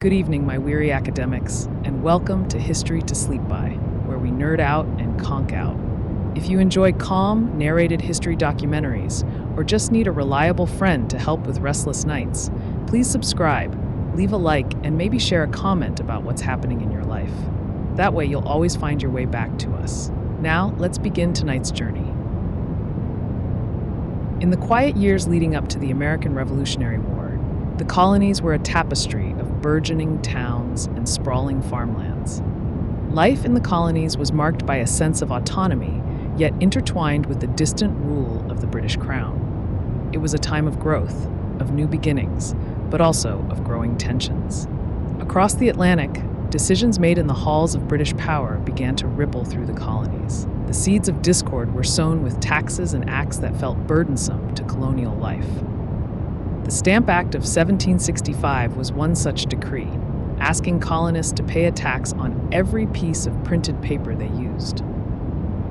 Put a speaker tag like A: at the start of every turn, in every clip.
A: Good evening, my weary academics, and welcome to History to Sleep By, where we nerd out and conk out. If you enjoy calm, narrated history documentaries, or just need a reliable friend to help with restless nights, please subscribe, leave a like, and maybe share a comment about what's happening in your life. That way, you'll always find your way back to us. Now, let's begin tonight's journey. In the quiet years leading up to the American Revolutionary War, the colonies were a tapestry of burgeoning towns and sprawling farmlands. Life in the colonies was marked by a sense of autonomy, yet intertwined with the distant rule of the British Crown. It was a time of growth, of new beginnings, but also of growing tensions. Across the Atlantic, decisions made in the halls of British power began to ripple through the colonies. The seeds of discord were sown with taxes and acts that felt burdensome to colonial life. The Stamp Act of 1765 was one such decree, asking colonists to pay a tax on every piece of printed paper they used.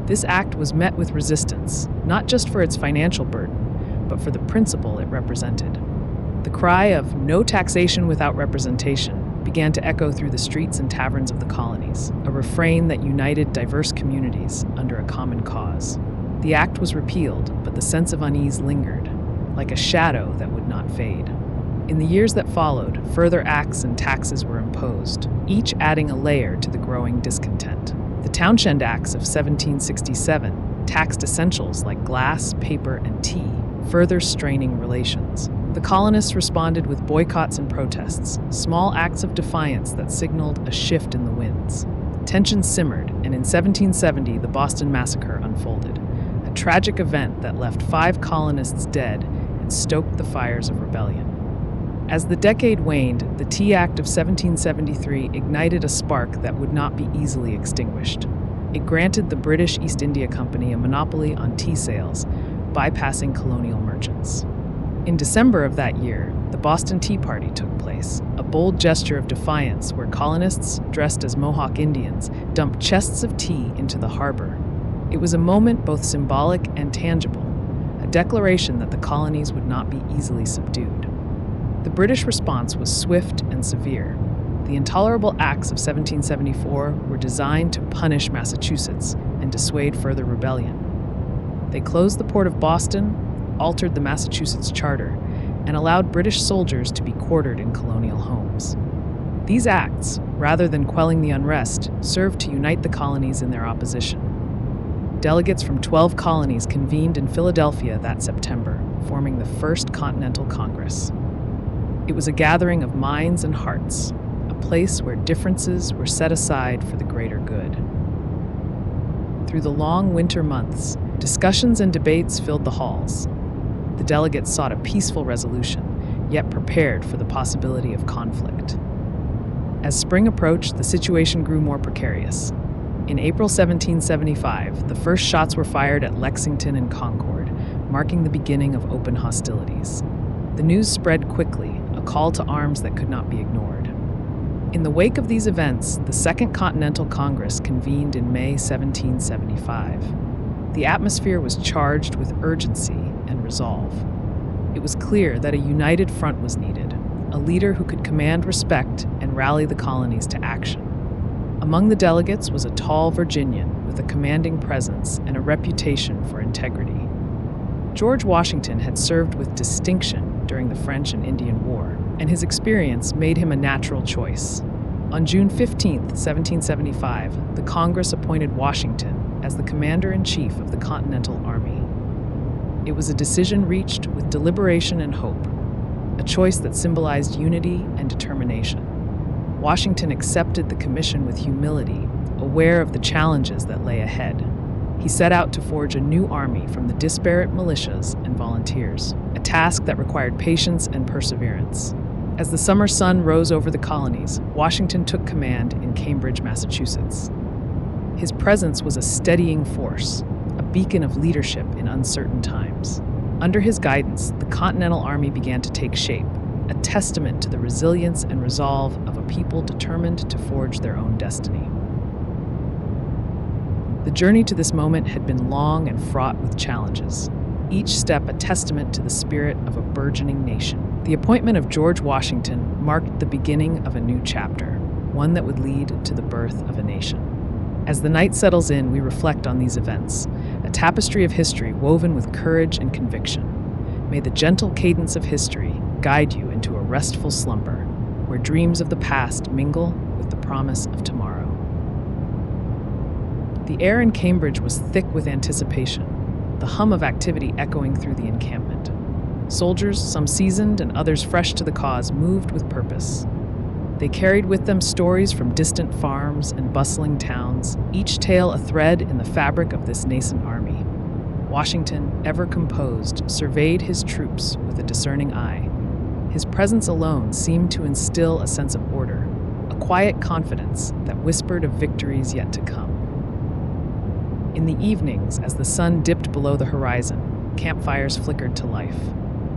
A: This act was met with resistance, not just for its financial burden, but for the principle it represented. The cry of "no taxation without representation" began to echo through the streets and taverns of the colonies, a refrain that united diverse communities under a common cause. The act was repealed, but the sense of unease lingered, like a shadow that would not fade. In the years that followed, further acts and taxes were imposed, each adding a layer to the growing discontent. The Townshend Acts of 1767 taxed essentials like glass, paper, and tea, further straining relations. The colonists responded with boycotts and protests, small acts of defiance that signaled a shift in the winds. Tensions simmered, and in 1770 the Boston Massacre unfolded, a tragic event that left 5 colonists dead and stoked the fires of rebellion. As the decade waned, the Tea Act of 1773 ignited a spark that would not be easily extinguished. It granted the British East India Company a monopoly on tea sales, bypassing colonial merchants. In December of that year, the Boston Tea Party took place, a bold gesture of defiance where colonists, dressed as Mohawk Indians, dumped chests of tea into the harbor. It was a moment both symbolic and tangible, a declaration that the colonies would not be easily subdued. The British response was swift and severe. The Intolerable Acts of 1774 were designed to punish Massachusetts and dissuade further rebellion. They closed the port of Boston, altered the Massachusetts Charter, and allowed British soldiers to be quartered in colonial homes. These acts, rather than quelling the unrest, served to unite the colonies in their opposition. Delegates from 12 colonies convened in Philadelphia that September, forming the First Continental Congress. It was a gathering of minds and hearts, a place where differences were set aside for the greater good. Through the long winter months, discussions and debates filled the halls. The delegates sought a peaceful resolution, yet prepared for the possibility of conflict. As spring approached, the situation grew more precarious. In April 1775, the first shots were fired at Lexington and Concord, marking the beginning of open hostilities. The news spread quickly, a call to arms that could not be ignored. In the wake of these events, the Second Continental Congress convened in May 1775. The atmosphere was charged with urgency and resolve. It was clear that a united front was needed, a leader who could command respect and rally the colonies to action. Among the delegates was a tall Virginian with a commanding presence and a reputation for integrity. George Washington had served with distinction during the French and Indian War, and his experience made him a natural choice. On June 15, 1775, the Congress appointed Washington as the commander-in-chief of the Continental Army. It was a decision reached with deliberation and hope, a choice that symbolized unity and determination. Washington accepted the commission with humility, aware of the challenges that lay ahead. He set out to forge a new army from the disparate militias and volunteers, a task that required patience and perseverance. As the summer sun rose over the colonies, Washington took command in Cambridge, Massachusetts. His presence was a steadying force, a beacon of leadership in uncertain times. Under his guidance, the Continental Army began to take shape, a testament to the resilience and resolve of a people determined to forge their own destiny. The journey to this moment had been long and fraught with challenges, each step a testament to the spirit of a burgeoning nation. The appointment of George Washington marked the beginning of a new chapter, one that would lead to the birth of a nation. As the night settles in, we reflect on these events, a tapestry of history woven with courage and conviction. May the gentle cadence of history guide you into a restful slumber, where dreams of the past mingle with the promise of tomorrow. The air in Cambridge was thick with anticipation, the hum of activity echoing through the encampment. Soldiers, some seasoned and others fresh to the cause, moved with purpose. They carried with them stories from distant farms and bustling towns, each tale a thread in the fabric of this nascent army. Washington, ever composed, surveyed his troops with a discerning eye. His presence alone seemed to instill a sense of order, a quiet confidence that whispered of victories yet to come. In the evenings, as the sun dipped below the horizon, campfires flickered to life.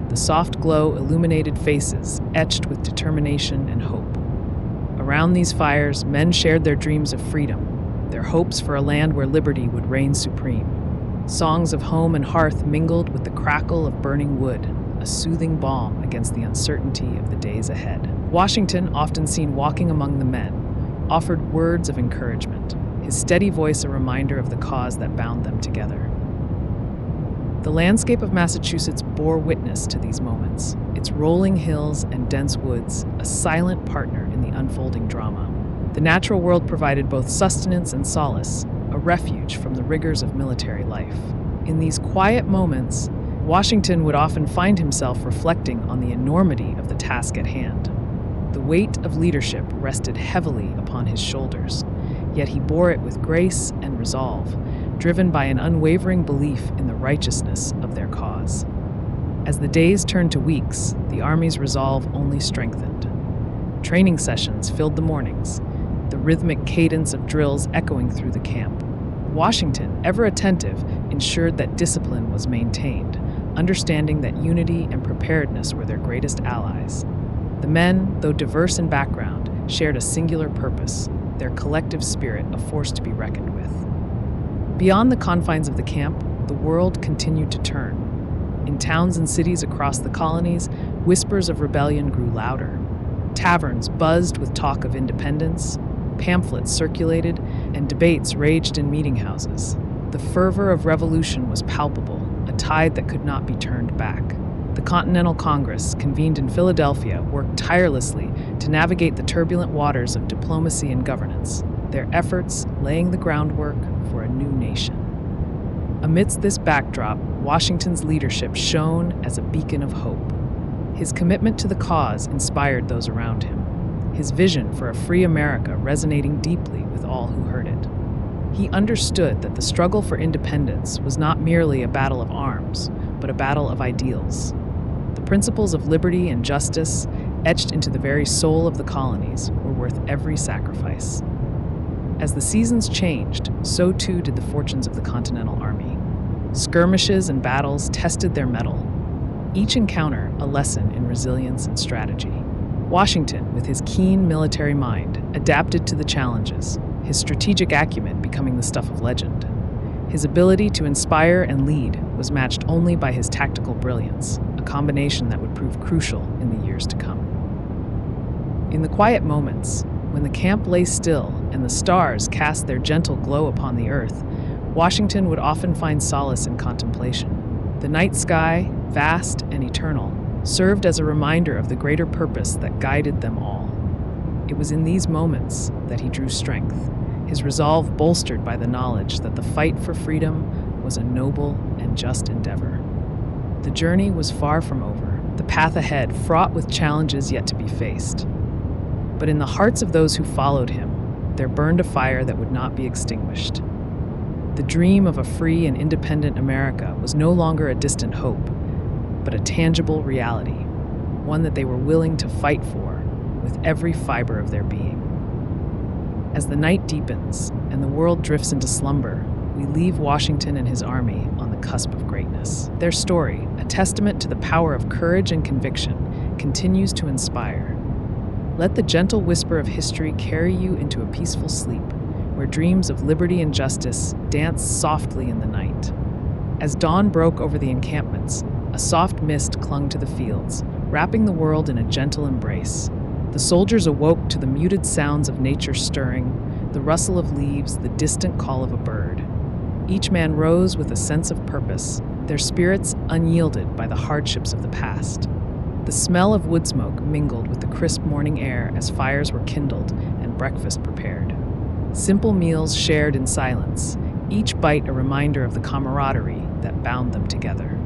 A: The soft glow illuminated faces, etched with determination and hope. Around these fires, men shared their dreams of freedom, their hopes for a land where liberty would reign supreme. Songs of home and hearth mingled with the crackle of burning wood, a soothing balm against the uncertainty of the days ahead. Washington, often seen walking among the men, offered words of encouragement, his steady voice a reminder of the cause that bound them together. The landscape of Massachusetts bore witness to these moments, its rolling hills and dense woods, a silent partner in the unfolding drama. The natural world provided both sustenance and solace, a refuge from the rigors of military life. In these quiet moments, Washington would often find himself reflecting on the enormity of the task at hand. The weight of leadership rested heavily upon his shoulders, yet he bore it with grace and resolve, driven by an unwavering belief in the righteousness of their cause. As the days turned to weeks, the Army's resolve only strengthened. Training sessions filled the mornings, the rhythmic cadence of drills echoing through the camp. Washington, ever attentive, ensured that discipline was maintained, understanding that unity and preparedness were their greatest allies. The men, though diverse in background, shared a singular purpose, their collective spirit a force to be reckoned with. Beyond the confines of the camp, the world continued to turn. In towns and cities across the colonies, whispers of rebellion grew louder. Taverns buzzed with talk of independence, pamphlets circulated, and debates raged in meeting houses. The fervor of revolution was palpable, a tide that could not be turned back. The Continental Congress, convened in Philadelphia, worked tirelessly to navigate the turbulent waters of diplomacy and governance, their efforts laying the groundwork for a new nation. Amidst this backdrop, Washington's leadership shone as a beacon of hope. His commitment to the cause inspired those around him, his vision for a free America resonating deeply with all who heard it. He understood that the struggle for independence was not merely a battle of arms, but a battle of ideals. The principles of liberty and justice, etched into the very soul of the colonies, were worth every sacrifice. As the seasons changed, so too did the fortunes of the Continental Army. Skirmishes and battles tested their mettle, each encounter a lesson in resilience and strategy. Washington, with his keen military mind, adapted to the challenges, his strategic acumen becoming the stuff of legend. His ability to inspire and lead was matched only by his tactical brilliance, a combination that would prove crucial in the years to come. In the quiet moments, when the camp lay still and the stars cast their gentle glow upon the earth, Washington would often find solace in contemplation. The night sky, vast and eternal, served as a reminder of the greater purpose that guided them all. It was in these moments that he drew strength, his resolve bolstered by the knowledge that the fight for freedom was a noble and just endeavor. The journey was far from over, the path ahead fraught with challenges yet to be faced. But in the hearts of those who followed him, there burned a fire that would not be extinguished. The dream of a free and independent America was no longer a distant hope, but a tangible reality, one that they were willing to fight for with every fiber of their being. As the night deepens and the world drifts into slumber, we leave Washington and his army on the cusp of greatness. Their story, a testament to the power of courage and conviction, continues to inspire. Let the gentle whisper of history carry you into a peaceful sleep, where dreams of liberty and justice dance softly in the night. As dawn broke over the encampments, a soft mist clung to the fields, wrapping the world in a gentle embrace. The soldiers awoke to the muted sounds of nature stirring, the rustle of leaves, the distant call of a bird. Each man rose with a sense of purpose, their spirits unyielded by the hardships of the past. The smell of wood smoke mingled with the crisp morning air as fires were kindled and breakfast prepared. Simple meals shared in silence, each bite a reminder of the camaraderie that bound them together.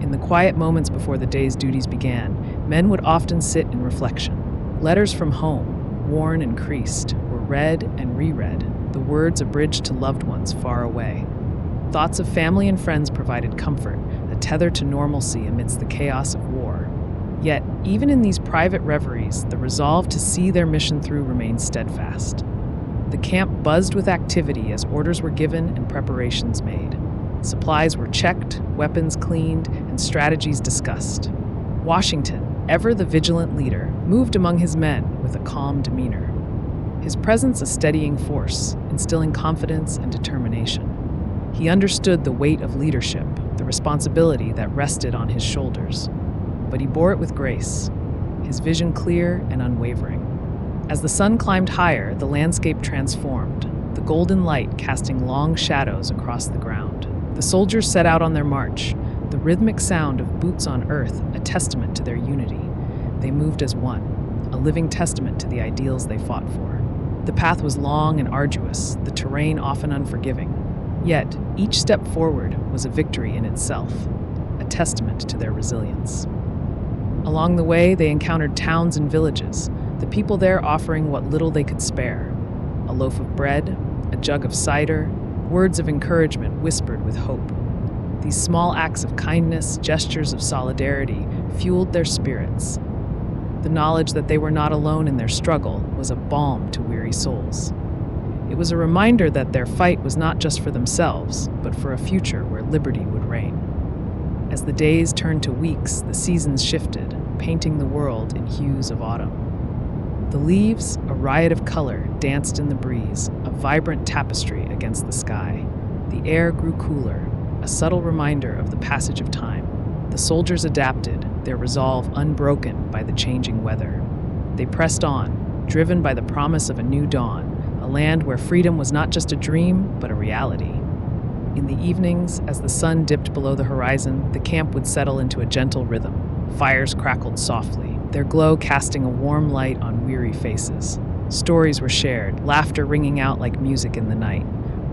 A: In the quiet moments before the day's duties began, men would often sit in reflection. Letters from home, worn and creased, were read and reread, the words abridged to loved ones far away. Thoughts of family and friends provided comfort, a tether to normalcy amidst the chaos of war. Yet, even in these private reveries, the resolve to see their mission through remained steadfast. The camp buzzed with activity as orders were given and preparations made. Supplies were checked, weapons cleaned, and strategies discussed. Washington, ever the vigilant leader, moved among his men with a calm demeanor. His presence a steadying force, instilling confidence and determination. He understood the weight of leadership, the responsibility that rested on his shoulders. But he bore it with grace, his vision clear and unwavering. As the sun climbed higher, the landscape transformed, the golden light casting long shadows across the ground. The soldiers set out on their march, the rhythmic sound of boots on earth a testament to their unity. They moved as one, a living testament to the ideals they fought for. The path was long and arduous, the terrain often unforgiving. Yet, each step forward was a victory in itself, a testament to their resilience. Along the way, they encountered towns and villages, the people there offering what little they could spare. A loaf of bread, a jug of cider, words of encouragement whispered with hope. These small acts of kindness, gestures of solidarity, fueled their spirits. The knowledge that they were not alone in their struggle was a balm to weary souls. It was a reminder that their fight was not just for themselves, but for a future where liberty would reign. As the days turned to weeks, the seasons shifted, painting the world in hues of autumn. The leaves, a riot of color, danced in the breeze, a vibrant tapestry against the sky. The air grew cooler, a subtle reminder of the passage of time. The soldiers adapted, their resolve unbroken by the changing weather. They pressed on, driven by the promise of a new dawn, a land where freedom was not just a dream, but a reality. In the evenings, as the sun dipped below the horizon, the camp would settle into a gentle rhythm. Fires crackled softly, their glow casting a warm light on weary faces. Stories were shared, laughter ringing out like music in the night.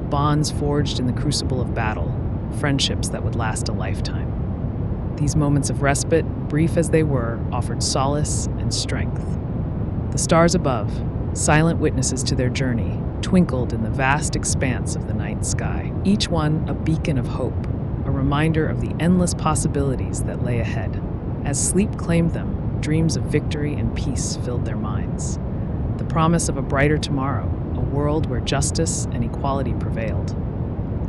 A: Bonds forged in the crucible of battle, friendships that would last a lifetime. These moments of respite, brief as they were, offered solace and strength. The stars above, silent witnesses to their journey, twinkled in the vast expanse of the night sky, each one a beacon of hope, a reminder of the endless possibilities that lay ahead. As sleep claimed them, dreams of victory and peace filled their minds. The promise of a brighter tomorrow, a world where justice and equality prevailed.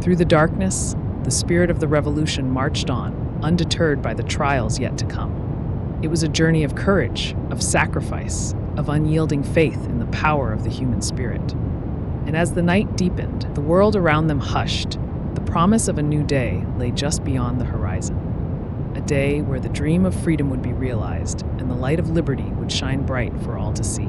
A: Through the darkness, the spirit of the revolution marched on, undeterred by the trials yet to come. It was a journey of courage, of sacrifice, of unyielding faith in the power of the human spirit. And as the night deepened, the world around them hushed. The promise of a new day lay just beyond the horizon. A day where the dream of freedom would be realized and the light of liberty would shine bright for all to see.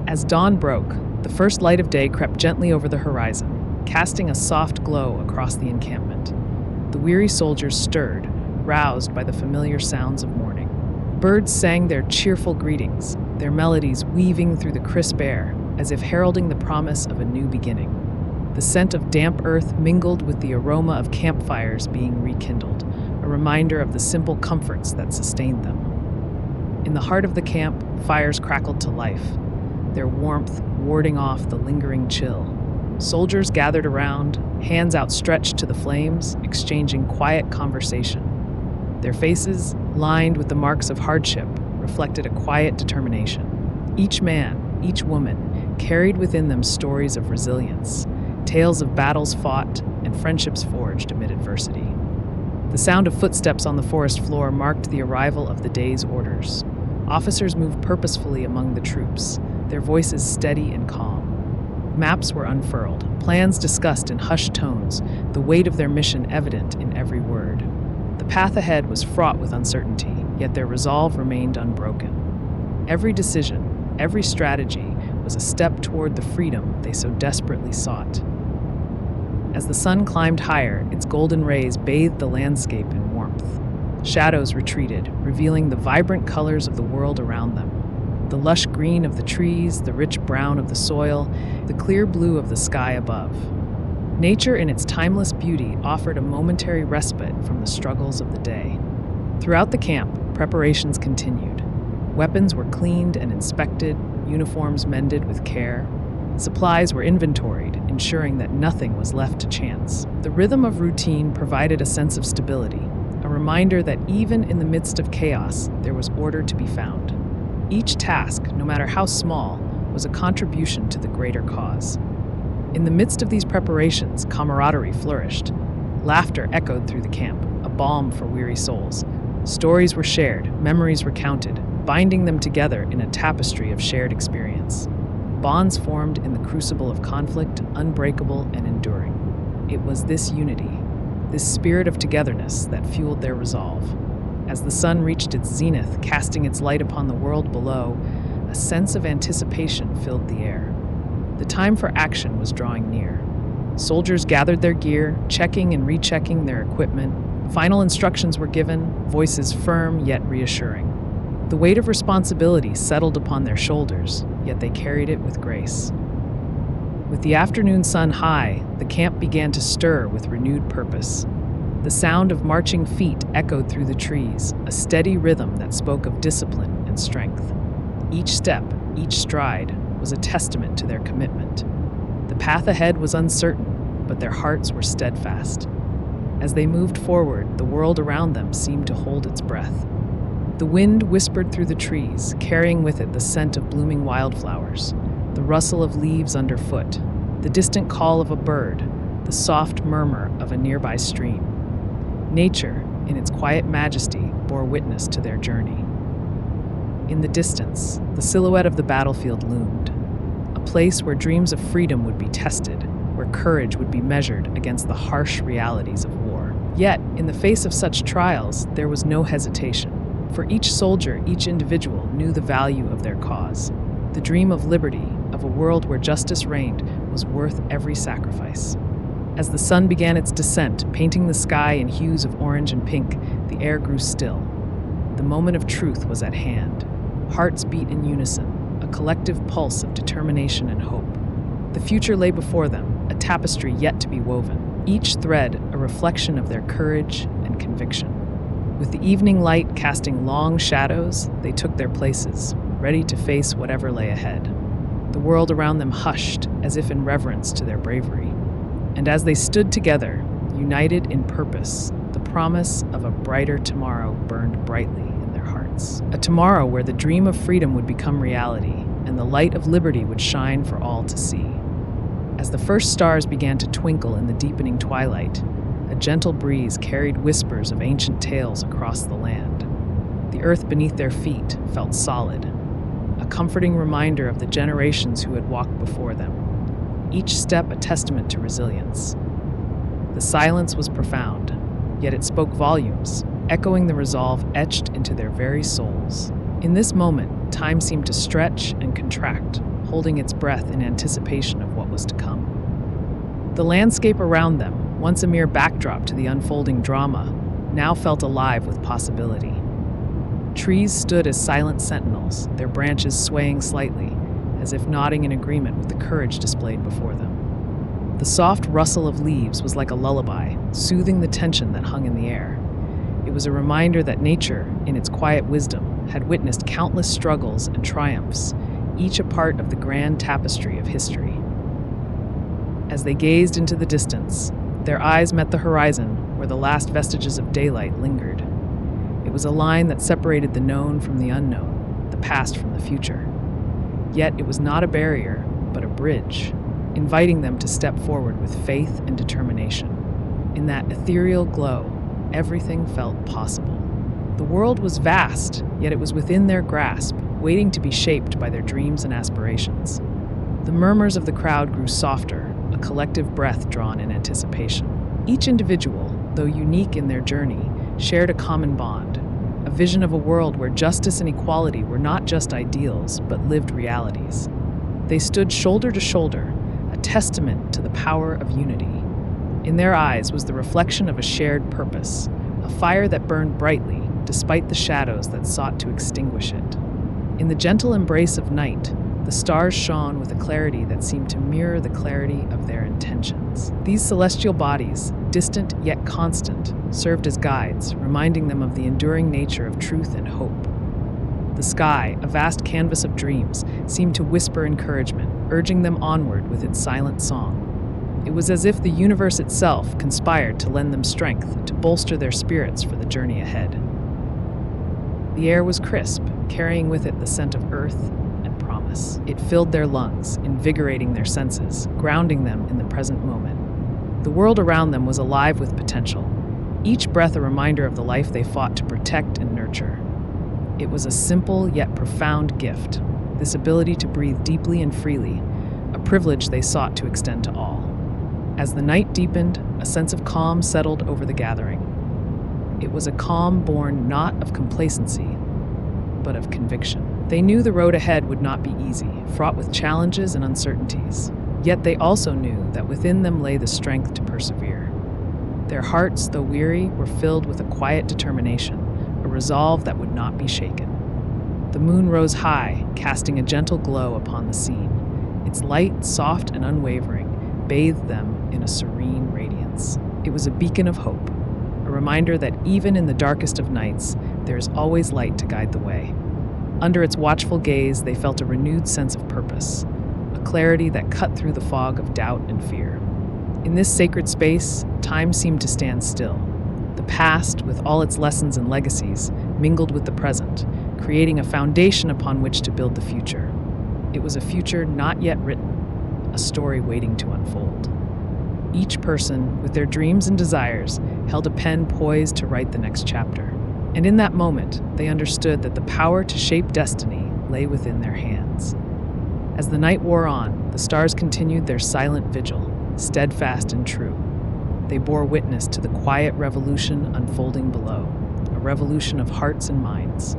A: As dawn broke, the first light of day crept gently over the horizon, casting a soft glow across the encampment. The weary soldiers stirred, roused by the familiar sounds of morning. Birds sang their cheerful greetings, their melodies weaving through the crisp air, as if heralding the promise of a new beginning. The scent of damp earth mingled with the aroma of campfires being rekindled, a reminder of the simple comforts that sustained them. In the heart of the camp, fires crackled to life, their warmth warding off the lingering chill. Soldiers gathered around, hands outstretched to the flames, exchanging quiet conversation. Their faces, lined with the marks of hardship, reflected a quiet determination. Each man, each woman, carried within them stories of resilience, tales of battles fought and friendships forged amid adversity. The sound of footsteps on the forest floor marked the arrival of the day's orders. Officers moved purposefully among the troops, their voices steady and calm. Maps were unfurled, plans discussed in hushed tones, the weight of their mission evident in every word. The path ahead was fraught with uncertainty, yet their resolve remained unbroken. Every decision, every strategy was a step toward the freedom they so desperately sought. As the sun climbed higher, its golden rays bathed the landscape in warmth. Shadows retreated, revealing the vibrant colors of the world around them. The lush green of the trees, the rich brown of the soil, the clear blue of the sky above. Nature in its timeless beauty offered a momentary respite from the struggles of the day. Throughout the camp, preparations continued. Weapons were cleaned and inspected, uniforms mended with care. Supplies were inventoried, ensuring that nothing was left to chance. The rhythm of routine provided a sense of stability, a reminder that even in the midst of chaos, there was order to be found. Each task, no matter how small, was a contribution to the greater cause. In the midst of these preparations, camaraderie flourished. Laughter echoed through the camp, a balm for weary souls. Stories were shared, memories recounted, binding them together in a tapestry of shared experience. Bonds formed in the crucible of conflict, unbreakable and enduring. It was this unity, this spirit of togetherness that fueled their resolve. As the sun reached its zenith, casting its light upon the world below, a sense of anticipation filled the air. The time for action was drawing near. Soldiers gathered their gear, checking and rechecking their equipment. Final instructions were given, voices firm yet reassuring. The weight of responsibility settled upon their shoulders, yet they carried it with grace. With the afternoon sun high, the camp began to stir with renewed purpose. The sound of marching feet echoed through the trees, a steady rhythm that spoke of discipline and strength. Each step, each stride, was a testament to their commitment. The path ahead was uncertain, but their hearts were steadfast. As they moved forward, the world around them seemed to hold its breath. The wind whispered through the trees, carrying with it the scent of blooming wildflowers, the rustle of leaves underfoot, the distant call of a bird, the soft murmur of a nearby stream. Nature, in its quiet majesty, bore witness to their journey. In the distance, the silhouette of the battlefield loomed, a place where dreams of freedom would be tested, where courage would be measured against the harsh realities of war. Yet, in the face of such trials, there was no hesitation. For each soldier, each individual knew the value of their cause. The dream of liberty, of a world where justice reigned, was worth every sacrifice. As the sun began its descent, painting the sky in hues of orange and pink, the air grew still. The moment of truth was at hand. Hearts beat in unison, a collective pulse of determination and hope. The future lay before them, a tapestry yet to be woven, each thread a reflection of their courage and conviction. With the evening light casting long shadows, they took their places, ready to face whatever lay ahead. The world around them hushed, as if in reverence to their bravery. And as they stood together, united in purpose, the promise of a brighter tomorrow burned brightly in their hearts. A tomorrow where the dream of freedom would become reality, and the light of liberty would shine for all to see. As the first stars began to twinkle in the deepening twilight, a gentle breeze carried whispers of ancient tales across the land. The earth beneath their feet felt solid, a comforting reminder of the generations who had walked before them, each step a testament to resilience. The silence was profound, yet it spoke volumes, echoing the resolve etched into their very souls. In this moment, time seemed to stretch and contract, holding its breath in anticipation of what was to come. The landscape around them, once a mere backdrop to the unfolding drama, now felt alive with possibility. Trees stood as silent sentinels, their branches swaying slightly, as if nodding in agreement with the courage displayed before them. The soft rustle of leaves was like a lullaby, soothing the tension that hung in the air. It was a reminder that nature, in its quiet wisdom, had witnessed countless struggles and triumphs, each a part of the grand tapestry of history. As they gazed into the distance, their eyes met the horizon where the last vestiges of daylight lingered. It was a line that separated the known from the unknown, the past from the future. Yet it was not a barrier, but a bridge, inviting them to step forward with faith and determination. In that ethereal glow, everything felt possible. The world was vast, yet it was within their grasp, waiting to be shaped by their dreams and aspirations. The murmurs of the crowd grew softer, a collective breath drawn in anticipation. Each individual, though unique in their journey, shared a common bond, a vision of a world where justice and equality were not just ideals, but lived realities. They stood shoulder to shoulder, a testament to the power of unity. In their eyes was the reflection of a shared purpose, a fire that burned brightly despite the shadows that sought to extinguish it. In the gentle embrace of night, the stars shone with a clarity that seemed to mirror the clarity of their intentions. These celestial bodies, distant yet constant, served as guides, reminding them of the enduring nature of truth and hope. The sky, a vast canvas of dreams, seemed to whisper encouragement, urging them onward with its silent song. It was as if the universe itself conspired to lend them strength, to bolster their spirits for the journey ahead. The air was crisp, carrying with it the scent of earth and promise. It filled their lungs, invigorating their senses, grounding them in the present moment. The world around them was alive with potential, each breath a reminder of the life they fought to protect and nurture. It was a simple yet profound gift, this ability to breathe deeply and freely, a privilege they sought to extend to all. As the night deepened, a sense of calm settled over the gathering. It was a calm born not of complacency, but of conviction. They knew the road ahead would not be easy, fraught with challenges and uncertainties. Yet they also knew that within them lay the strength to persevere. Their hearts, though weary, were filled with a quiet determination, a resolve that would not be shaken. The moon rose high, casting a gentle glow upon the scene. Its light, soft and unwavering, bathed them in a serene radiance. It was a beacon of hope, a reminder that even in the darkest of nights, there is always light to guide the way. Under its watchful gaze, they felt a renewed sense of purpose, a clarity that cut through the fog of doubt and fear. In this sacred space, time seemed to stand still. The past, with all its lessons and legacies, mingled with the present, creating a foundation upon which to build the future. It was a future not yet written, a story waiting to unfold. Each person, with their dreams and desires, held a pen poised to write the next chapter. And in that moment, they understood that the power to shape destiny lay within their hands. As the night wore on, the stars continued their silent vigil, steadfast and true. They bore witness to the quiet revolution unfolding below, a revolution of hearts and minds.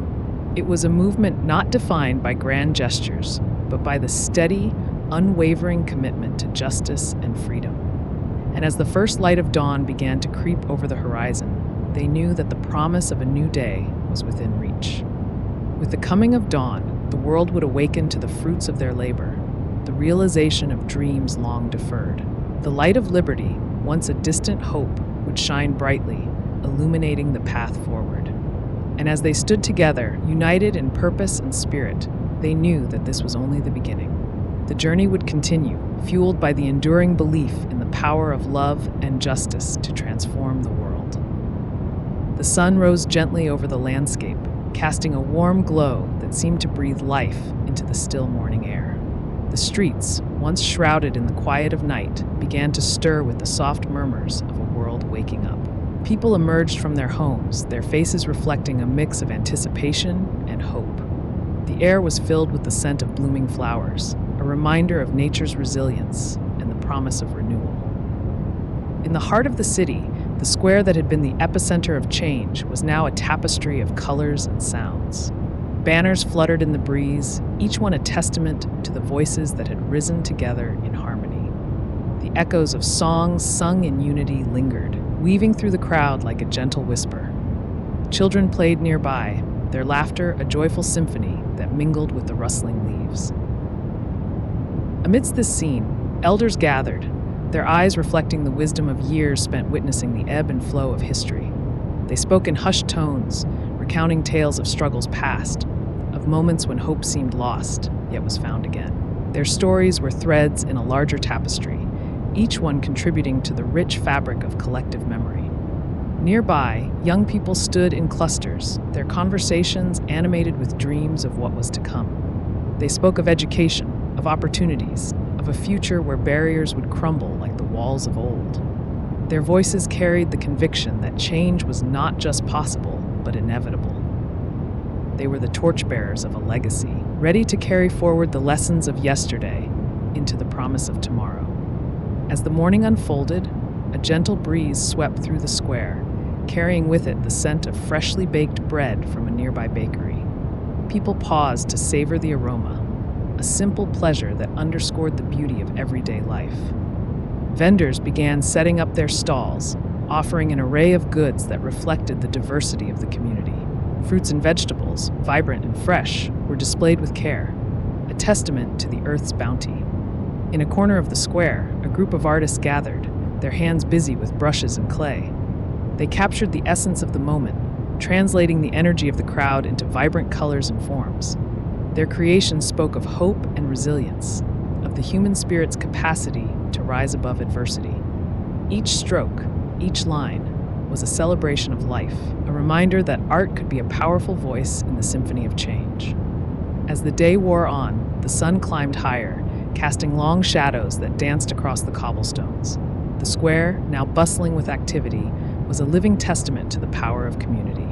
A: It was a movement not defined by grand gestures, but by the steady, unwavering commitment to justice and freedom. And as the first light of dawn began to creep over the horizon, they knew that the promise of a new day was within reach. With the coming of dawn, the world would awaken to the fruits of their labor, the realization of dreams long deferred. The light of liberty, once a distant hope, would shine brightly, illuminating the path forward. And as they stood together, united in purpose and spirit, they knew that this was only the beginning. The journey would continue, fueled by the enduring belief in the power of love and justice to transform the world. The sun rose gently over the landscape, casting a warm glow that seemed to breathe life into the still morning air. The streets, once shrouded in the quiet of night, began to stir with the soft murmurs of a world waking up. People emerged from their homes, their faces reflecting a mix of anticipation and hope. The air was filled with the scent of blooming flowers, a reminder of nature's resilience and the promise of renewal. In the heart of the city, the square that had been the epicenter of change was now a tapestry of colors and sounds. Banners fluttered in the breeze, each one a testament to the voices that had risen together in harmony. The echoes of songs sung in unity lingered, weaving through the crowd like a gentle whisper. Children played nearby, their laughter a joyful symphony that mingled with the rustling leaves. Amidst this scene, elders gathered, their eyes reflecting the wisdom of years spent witnessing the ebb and flow of history. They spoke in hushed tones, recounting tales of struggles past, of moments when hope seemed lost, yet was found again. Their stories were threads in a larger tapestry, each one contributing to the rich fabric of collective memory. Nearby, young people stood in clusters, their conversations animated with dreams of what was to come. They spoke of education, of opportunities, of a future where barriers would crumble like the walls of old. Their voices carried the conviction that change was not just possible, but inevitable. They were the torchbearers of a legacy, ready to carry forward the lessons of yesterday into the promise of tomorrow. As the morning unfolded, a gentle breeze swept through the square, carrying with it the scent of freshly baked bread from a nearby bakery. People paused to savor the aroma, a simple pleasure that underscored the beauty of everyday life. Vendors began setting up their stalls, offering an array of goods that reflected the diversity of the community. Fruits and vegetables, vibrant and fresh, were displayed with care, a testament to the earth's bounty. In a corner of the square, a group of artists gathered, their hands busy with brushes and clay. They captured the essence of the moment, translating the energy of the crowd into vibrant colors and forms. Their creations spoke of hope and resilience, of the human spirit's capacity to rise above adversity. Each stroke, each line, was a celebration of life, a reminder that art could be a powerful voice in the symphony of change. As the day wore on, the sun climbed higher, casting long shadows that danced across the cobblestones. The square, now bustling with activity, was a living testament to the power of community.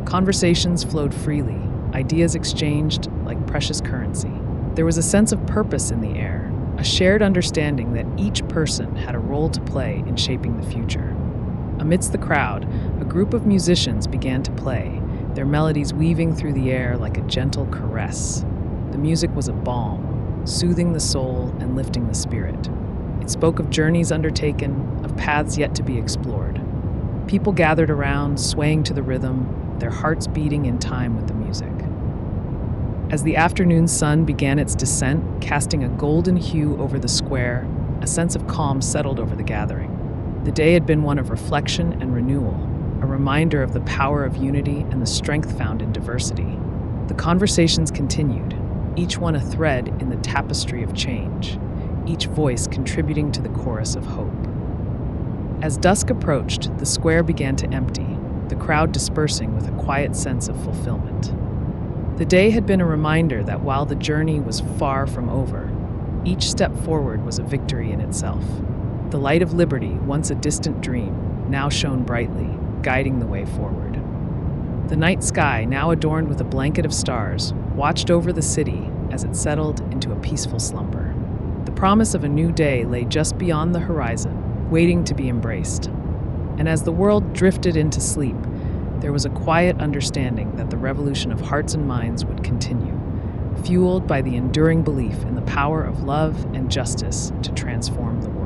A: Conversations flowed freely, ideas exchanged like precious currency. There was a sense of purpose in the air, a shared understanding that each person had a role to play in shaping the future. Amidst the crowd, a group of musicians began to play, their melodies weaving through the air like a gentle caress. The music was a balm, soothing the soul and lifting the spirit. It spoke of journeys undertaken, of paths yet to be explored. People gathered around, swaying to the rhythm, their hearts beating in time with the music. As the afternoon sun began its descent, casting a golden hue over the square, a sense of calm settled over the gathering. The day had been one of reflection and renewal, a reminder of the power of unity and the strength found in diversity. The conversations continued, each one a thread in the tapestry of change, each voice contributing to the chorus of hope. As dusk approached, the square began to empty, the crowd dispersing with a quiet sense of fulfillment. The day had been a reminder that while the journey was far from over, each step forward was a victory in itself. The light of liberty, once a distant dream, now shone brightly, guiding the way forward. The night sky, now adorned with a blanket of stars, watched over the city as it settled into a peaceful slumber. The promise of a new day lay just beyond the horizon, waiting to be embraced. And as the world drifted into sleep, there was a quiet understanding that the revolution of hearts and minds would continue, fueled by the enduring belief in the power of love and justice to transform the world.